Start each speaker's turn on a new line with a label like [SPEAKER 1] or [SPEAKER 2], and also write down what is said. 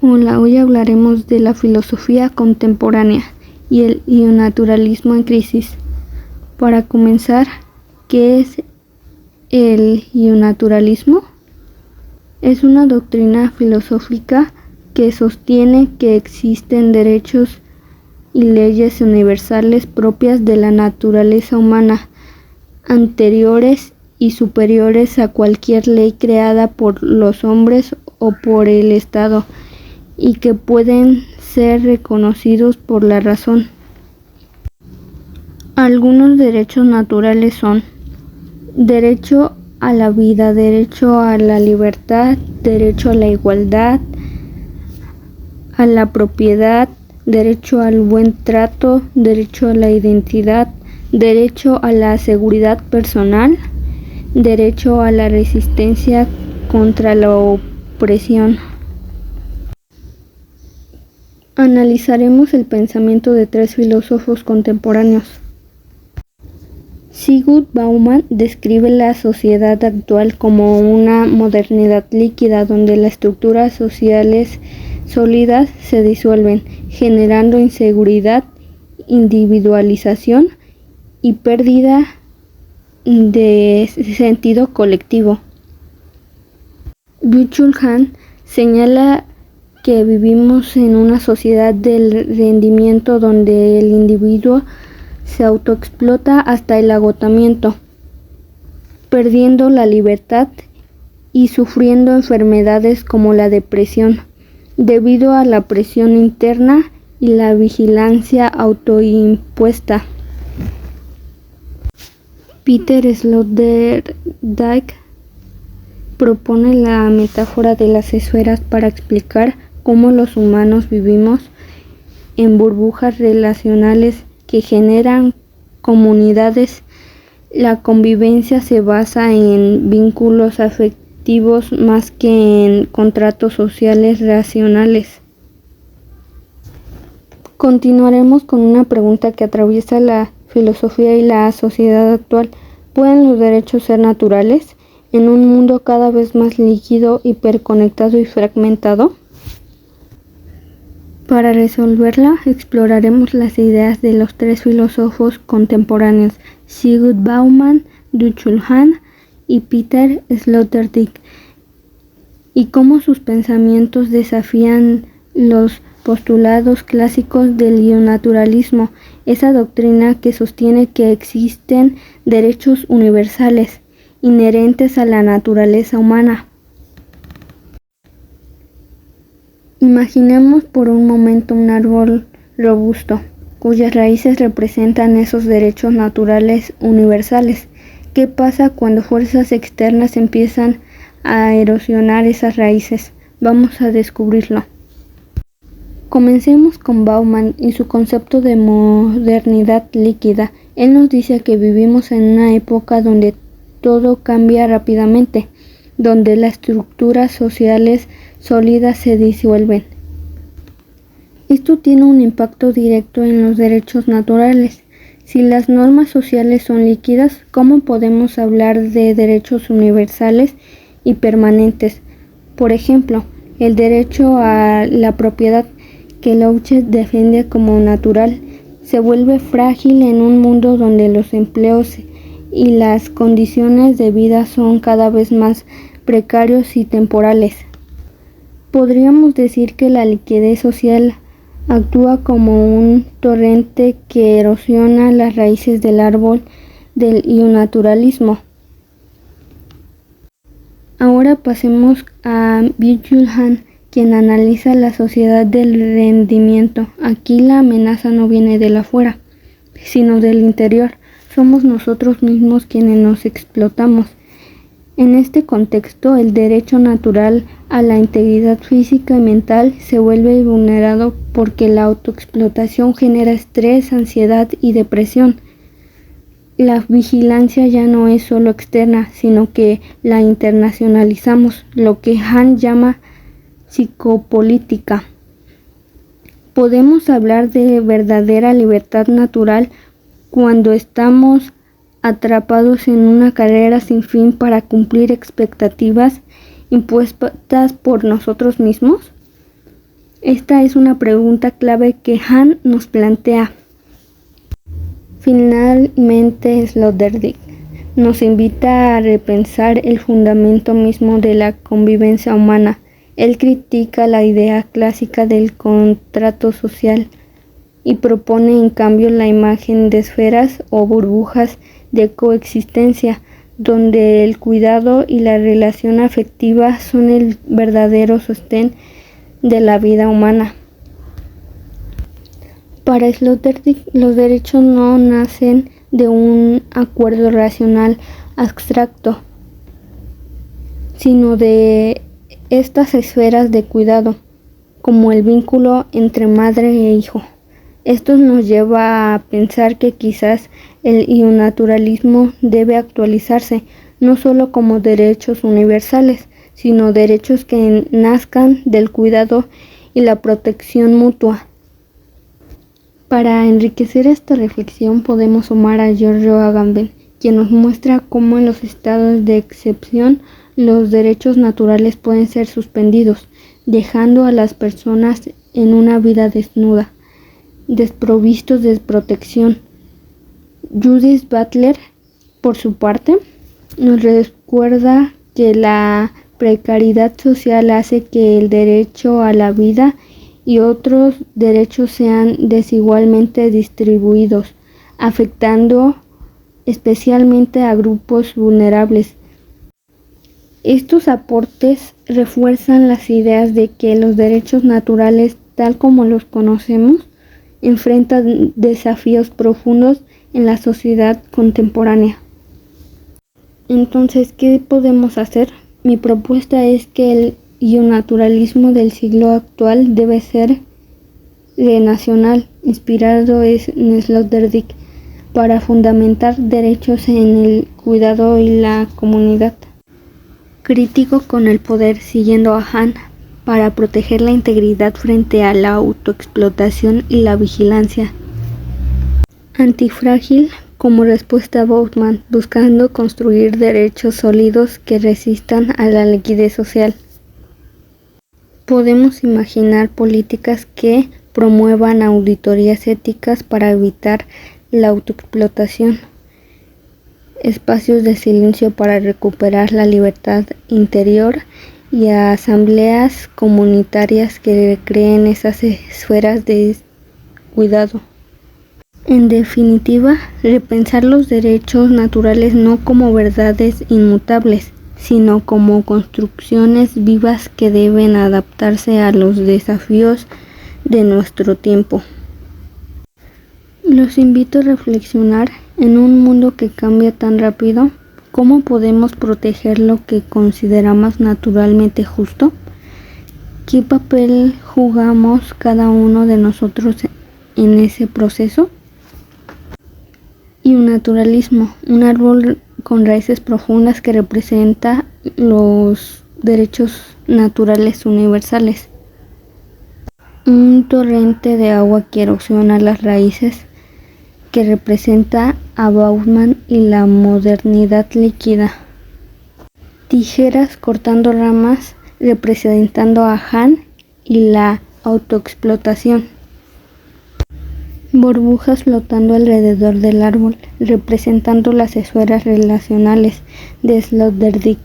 [SPEAKER 1] Hola, hoy hablaremos de la filosofía contemporánea y el ionaturalismo en crisis. Para comenzar, ¿qué es el ionaturalismo? Es una doctrina filosófica que sostiene que existen derechos y leyes universales propias de la naturaleza humana, anteriores y superiores a cualquier ley creada por los hombres o por el Estado, y que pueden ser reconocidos por la razón. Algunos derechos naturales son: derecho a la vida, derecho a la libertad, derecho a la igualdad, a la propiedad, derecho al buen trato, derecho a la identidad, derecho a la seguridad personal, derecho a la resistencia contra la opresión. Analizaremos el pensamiento de tres filósofos contemporáneos. Zygmunt Bauman describe la sociedad actual como una modernidad líquida donde las estructuras sociales sólidas se disuelven, generando inseguridad, individualización y pérdida de sentido colectivo. Byung-Chul Han señala que vivimos en una sociedad del rendimiento donde el individuo se autoexplota hasta el agotamiento, perdiendo la libertad y sufriendo enfermedades como la depresión, debido a la presión interna y la vigilancia autoimpuesta. Peter Sloterdijk propone la metáfora de las esferas para explicar cómo los humanos vivimos en burbujas relacionales que generan comunidades. La convivencia se basa en vínculos afectivos más que en contratos sociales racionales. Continuaremos con una pregunta que atraviesa la filosofía y la sociedad actual. ¿Pueden los derechos ser naturales en un mundo cada vez más líquido, hiperconectado y fragmentado? Para resolverla, exploraremos las ideas de los tres filósofos contemporáneos, Zygmunt Bauman, Byung-Chul Han y Peter Sloterdijk, y cómo sus pensamientos desafían los postulados clásicos del ionaturalismo, esa doctrina que sostiene que existen derechos universales inherentes a la naturaleza humana. Imaginemos por un momento un árbol robusto, cuyas raíces representan esos derechos naturales universales. ¿Qué pasa cuando fuerzas externas empiezan a erosionar esas raíces? Vamos a descubrirlo. Comencemos con Bauman y su concepto de modernidad líquida. Él nos dice que vivimos en una época donde todo cambia rápidamente, donde las estructuras sociales sólidas se disuelven. Esto tiene un impacto directo en los derechos naturales. Si las normas sociales son líquidas, ¿cómo podemos hablar de derechos universales y permanentes? Por ejemplo, el derecho a la propiedad que Locke defiende como natural se vuelve frágil en un mundo donde los empleos y las condiciones de vida son cada vez más precarios y temporales. Podríamos decir que la liquidez social actúa como un torrente que erosiona las raíces del árbol del ionaturalismo. Ahora pasemos a Byung-Chul Han, quien analiza la sociedad del rendimiento. Aquí la amenaza no viene de afuera, sino del interior. Somos nosotros mismos quienes nos explotamos. En este contexto, el derecho natural a la integridad física y mental se vuelve vulnerado porque la autoexplotación genera estrés, ansiedad y depresión. La vigilancia ya no es solo externa, sino que la internacionalizamos, lo que Han llama psicopolítica. Podemos hablar de verdadera libertad natural cuando estamos atrapados en una carrera sin fin para cumplir expectativas impuestas por nosotros mismos. Esta es una pregunta clave que Hahn nos plantea. Finalmente, Sloterdijk nos invita a repensar el fundamento mismo de la convivencia humana. Él critica la idea clásica del contrato social y propone en cambio la imagen de esferas o burbujas de coexistencia, donde el cuidado y la relación afectiva son el verdadero sostén de la vida humana. Para Sloterdijk, los derechos no nacen de un acuerdo racional abstracto, sino de estas esferas de cuidado, como el vínculo entre madre e hijo. Esto nos lleva a pensar que quizás el ionaturalismo debe actualizarse, no solo como derechos universales, sino derechos que nazcan del cuidado y la protección mutua. Para enriquecer esta reflexión podemos sumar a Giorgio Agamben, quien nos muestra cómo en los estados de excepción los derechos naturales pueden ser suspendidos, dejando a las personas en una vida desnuda, desprovistos de protección. Judith Butler, por su parte, nos recuerda que la precariedad social hace que el derecho a la vida y otros derechos sean desigualmente distribuidos, afectando especialmente a grupos vulnerables. Estos aportes refuerzan las ideas de que los derechos naturales, tal como los conocemos, enfrentan desafíos profundos en la sociedad contemporánea. Entonces, ¿qué podemos hacer? Mi propuesta es que el ionaturalismo del siglo actual debe ser renacional, inspirado en Sloterdijk, para fundamentar derechos en el cuidado y la comunidad. Crítico con el poder, siguiendo a Hahn, para proteger la integridad frente a la autoexplotación y la vigilancia. Antifrágil como respuesta a Bauman, buscando construir derechos sólidos que resistan a la liquidez social. Podemos imaginar políticas que promuevan auditorías éticas para evitar la autoexplotación, espacios de silencio para recuperar la libertad interior y asambleas comunitarias que creen esas esferas de cuidado. En definitiva, repensar los derechos naturales no como verdades inmutables, sino como construcciones vivas que deben adaptarse a los desafíos de nuestro tiempo. Los invito a reflexionar en un mundo que cambia tan rápido, ¿cómo podemos proteger lo que consideramos naturalmente justo? ¿Qué papel jugamos cada uno de nosotros en ese proceso? Ionaturalismo, un árbol con raíces profundas que representa los derechos naturales universales. Un torrente de agua que erosiona las raíces, que representa a Bauman y la modernidad líquida. Tijeras cortando ramas, representando a Hahn y la autoexplotación. Burbujas flotando alrededor del árbol, representando las esferas relacionales de Sloterdijk.